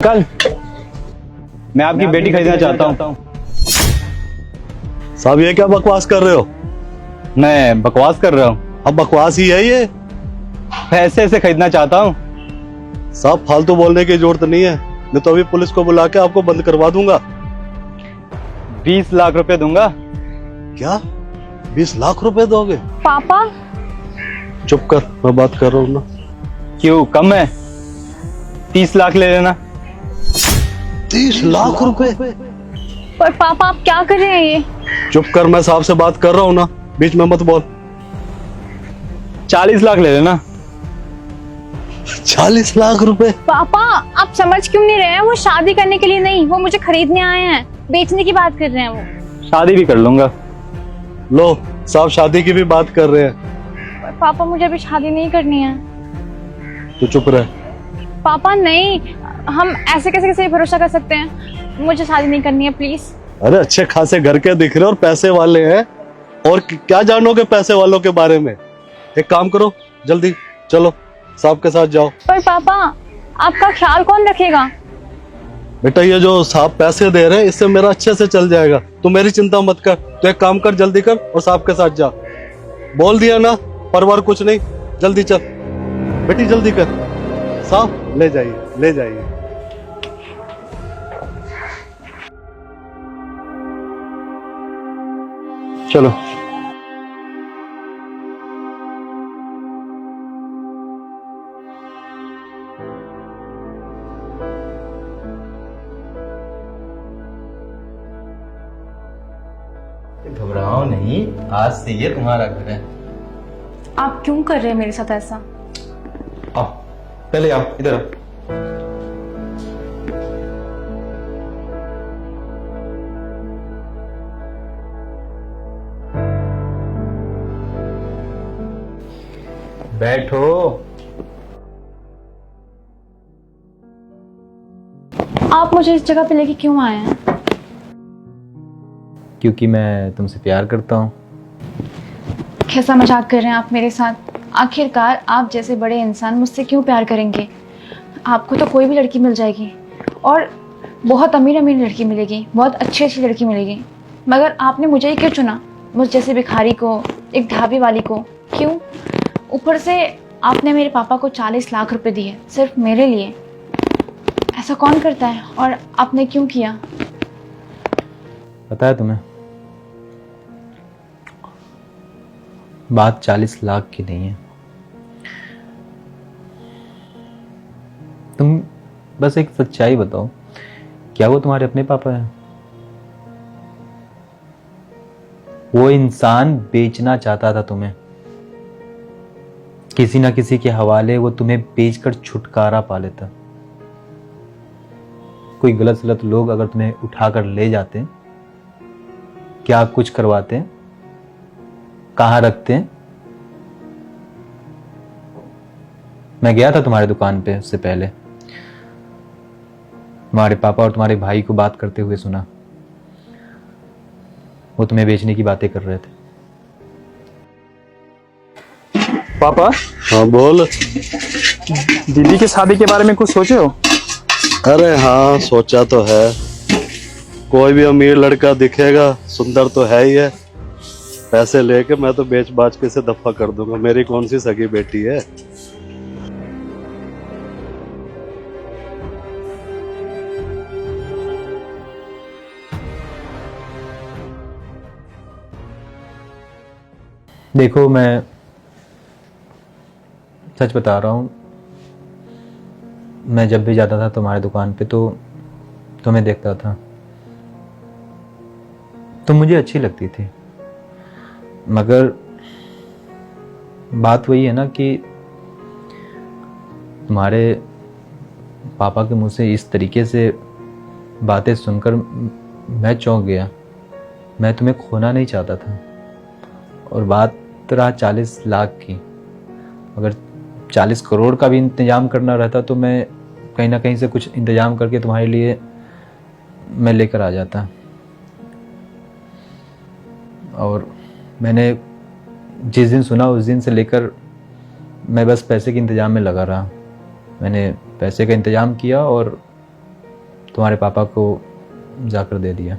कल मैं आपकी बेटी खरीदना चाहता हूँ। साहब ये क्या बकवास कर रहे हो? मैं बकवास कर रहा हूँ? अब बकवास ही है ये। पैसे से खरीदना चाहता हूँ। साहब फालतू बोलने की जरूरत नहीं है, मैं तो अभी पुलिस को बुला के आपको बंद करवा दूंगा। 20 लाख रुपए दूंगा। क्या 20 लाख रुपए दोगे? पापा चुप कर, मैं बात कर रहा हूँ ना। क्यों कम है? 30 लाख ले लेना। 30 लाख रुपए? पर पापा आप क्या कर रहे हैं ये? चुप कर, मैं साहब से बात कर रहा हूँ ना, बीच में मत बोल। 40 लाख ले लेना। 40 लाख रुपए? पापा आप समझ क्यों नहीं रहे हैं? वो शादी करने के लिए नहीं, वो मुझे खरीदने आए हैं, बेचने की बात कर रहे हैं वो। शादी भी कर लूंगा। लो साहब शादी की भी बात कर रहे हैं। पर पापा मुझे अभी शादी नहीं करनी है। तू चुप रह। पापा नहीं, हम ऐसे कैसे कैसे भरोसा कर सकते हैं? मुझे शादी नहीं करनी है प्लीज। अरे अच्छे खासे घर के दिख रहे और पैसे वाले हैं, और क्या जानोगे पैसे वालों के बारे में? एक काम करो, जल्दी चलो साहब के साथ जाओ। पर पापा आपका ख्याल कौन रखेगा? बेटा ये जो साहब पैसे दे रहे हैं इससे मेरा अच्छे से चल जाएगा, तू मेरी चिंता मत कर। तू एक काम कर, जल्दी कर और साहब के साथ जा। बोल दिया ना, परवार कुछ नहीं, जल्दी चल बेटी, जल्दी कर। साहब ले जाइए, ले जाइए। चलो। घबराओ नहीं, आज से ये तुम्हारा घर है। आप क्यों कर रहे हैं मेरे साथ ऐसा? आओ पहले आओ इधर आओ। बैठो। आप मुझे इस जगह पे लेके क्यों आए हैं? क्योंकि मैं तुमसे प्यार करता हूँ। कैसा मजाक कर रहे हैं आप मेरे साथ? आखिरकार आप जैसे बड़े इंसान मुझसे क्यों प्यार करेंगे? आपको तो कोई भी लड़की मिल जाएगी, और बहुत अमीर अमीर लड़की मिलेगी, बहुत अच्छी अच्छी लड़की मिलेगी, मगर आपने मुझे ही क्यों चुना? मुझ जैसे भिखारी को, एक ढाबे वाली को क्यों? ऊपर से आपने मेरे पापा को 40 लाख रुपए दिए सिर्फ मेरे लिए। ऐसा कौन करता है, और आपने क्यों किया? पता है तुम्हें, बात 40 लाख की नहीं है। तुम बस एक सच्चाई बताओ, क्या वो तुम्हारे अपने पापा हैं? वो इंसान बेचना चाहता था तुम्हें, किसी ना किसी के हवाले वो तुम्हें बेचकर छुटकारा पा लेता। कोई गलत सलत लोग अगर तुम्हें उठाकर ले जाते, क्या कुछ करवाते, कहाँ रखते? मैं गया था तुम्हारी दुकान पे, उससे पहले तुम्हारे पापा और तुम्हारे भाई को बात करते हुए सुना। वो तुम्हें बेचने की बातें कर रहे थे। पापा हाँ बोल। दीदी की शादी के बारे में कुछ सोचे हो? अरे हाँ सोचा तो है, कोई भी अमीर लड़का दिखेगा सुंदर तो है ही है, पैसे लेके मैं तो बेच बाच के इसे दफा कर दूंगा। मेरी कौन सी सगी बेटी है? देखो मैं सच बता रहा हूँ, मैं जब भी जाता था तुम्हारी दुकान पे तो तुम्हें देखता था, तुम मुझे अच्छी लगती थी, मगर बात वही है ना कि तुम्हारे पापा के मुंह से इस तरीके से बातें सुनकर मैं चौंक गया। मैं तुम्हें खोना नहीं चाहता था, और बात रहा 40 लाख की। अगर 40 करोड़ का भी इंतजाम करना रहता तो मैं कहीं ना कहीं से कुछ इंतजाम करके तुम्हारे लिए मैं लेकर आ जाता। और मैंने जिस दिन सुना उस दिन से लेकर मैं बस पैसे के इंतजाम में लगा रहा। मैंने पैसे का इंतजाम किया और तुम्हारे पापा को जाकर दे दिया।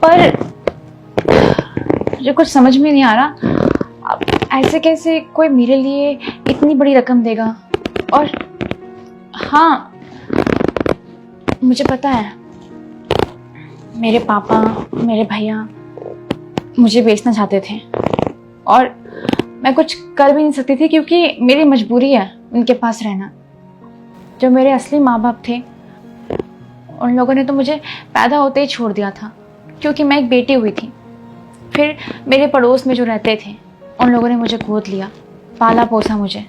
पर मुझे कुछ समझ में नहीं आ रहा, अब ऐसे कैसे कोई मेरे लिए इतनी बड़ी रकम देगा। और हाँ, मुझे पता है मेरे पापा, मेरे भैया मुझे बेचना चाहते थे और मैं कुछ कर भी नहीं सकती थी क्योंकि मेरी मजबूरी है उनके पास रहना। जो मेरे असली माँ बाप थे उन लोगों ने तो मुझे पैदा होते ही छोड़ दिया था क्योंकि मैं एक बेटी हुई थी। फिर मेरे पड़ोस में जो रहते थे उन लोगों ने मुझे गोद लिया, पाला पोसा मुझे।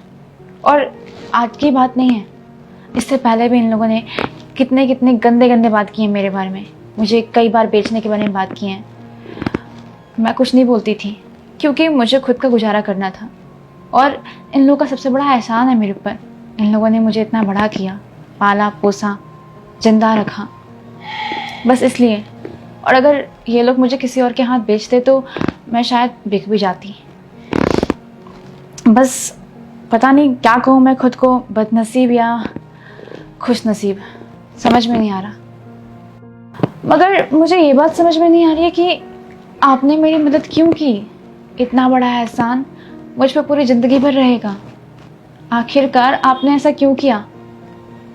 और आज की बात नहीं है, इससे पहले भी इन लोगों ने कितने कितने गंदे गंदे बात किए मेरे बारे में, मुझे कई बार बेचने के बारे में बात की है। मैं कुछ नहीं बोलती थी क्योंकि मुझे खुद का गुजारा करना था। और इन लोगों का सबसे बड़ा एहसान है मेरे ऊपर, इन लोगों ने मुझे इतना बड़ा किया, पाला पोसा, जिंदा रखा, बस इसलिए। और अगर ये लोग मुझे किसी और के हाथ बेचते तो मैं शायद बिक भी जाती। बस पता नहीं क्या कहूँ मैं खुद को, बदनसीब या खुश नसीब, समझ में नहीं आ रहा। मगर मुझे ये बात समझ में नहीं आ रही है कि आपने मेरी मदद क्यों की। इतना बड़ा एहसान मुझ पर पूरी ज़िंदगी भर रहेगा। आखिरकार आपने ऐसा क्यों किया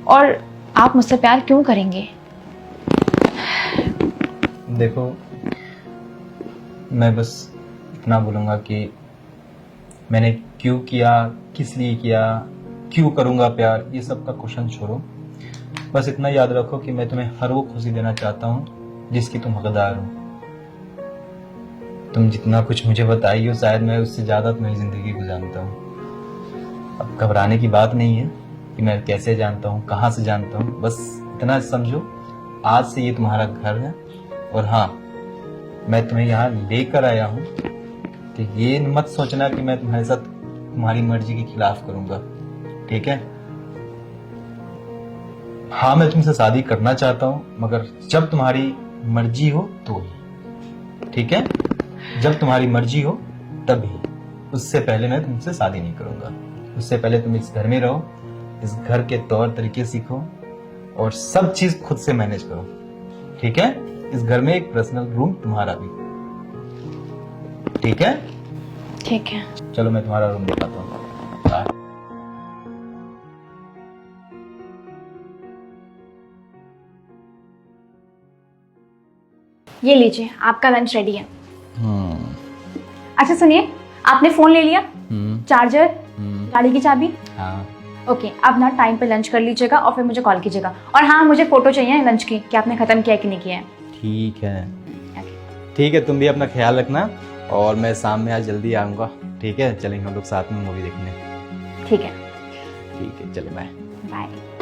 और आप मुझसे प्यार क्यों करेंगे? देखो, मैं बस इतना बोलूँगा कि मैंने क्यों किया, किस लिए किया, क्यों करूँगा प्यार, ये सब का क्वेश्चन छोड़ो। बस इतना याद रखो कि मैं तुम्हें हर वो खुशी देना चाहता हूँ जिसकी तुम हकदार हो। तुम जितना कुछ मुझे बताई हो शायद मैं उससे ज़्यादा तुम्हारी ज़िंदगी को जानता हूँ। अब घबराने की बात नहीं है कि मैं कैसे जानता हूँ, कहाँ से जानता हूँ। बस इतना समझो, आज से ये तुम्हारा घर है। और हाँ, मैं तुम्हें यहाँ लेकर आया हूँ कि ये मत सोचना कि मैं तुम्हारे साथ तुम्हारी मर्जी के खिलाफ करूँगा, ठीक है? हाँ, मैं तुमसे शादी करना चाहता हूँ, मगर जब तुम्हारी मर्जी हो तो ही, ठीक है? जब तुम्हारी मर्जी हो तभी, उससे पहले मैं तुमसे शादी नहीं करूँगा। उससे पहले तुम इस घर में रहो, इस घर के तौर तरीके सीखो और सब चीज़ खुद से मैनेज करो, ठीक है? इस घर में एक पर्सनल रूम तुम्हारा भी, ठीक है? ठीक है। चलो मैं तुम्हारा रूम दिखाता हूँ। बाय। ये लीजिए, आपका लंच रेडी है। अच्छा सुनिए, आपने फ़ोन ले लिया, चार्जर, गाड़ी की चाबी? हाँ। ओके, अब ना टाइम पे लंच कर लीजिएगा और फिर मुझे कॉल कीजिएगा। और हाँ, मुझे फ़ोटो चाहिए लंच की कि आपने ख़त्म किया कि नहीं किया है। ठीक है, ठीक है, तुम भी अपना ख्याल रखना और मैं शाम में आज जल्दी आऊँगा, ठीक है? चलेंगे हम लोग साथ में मूवी देखने। ठीक है। ठीक है, चलो बाय। बाय।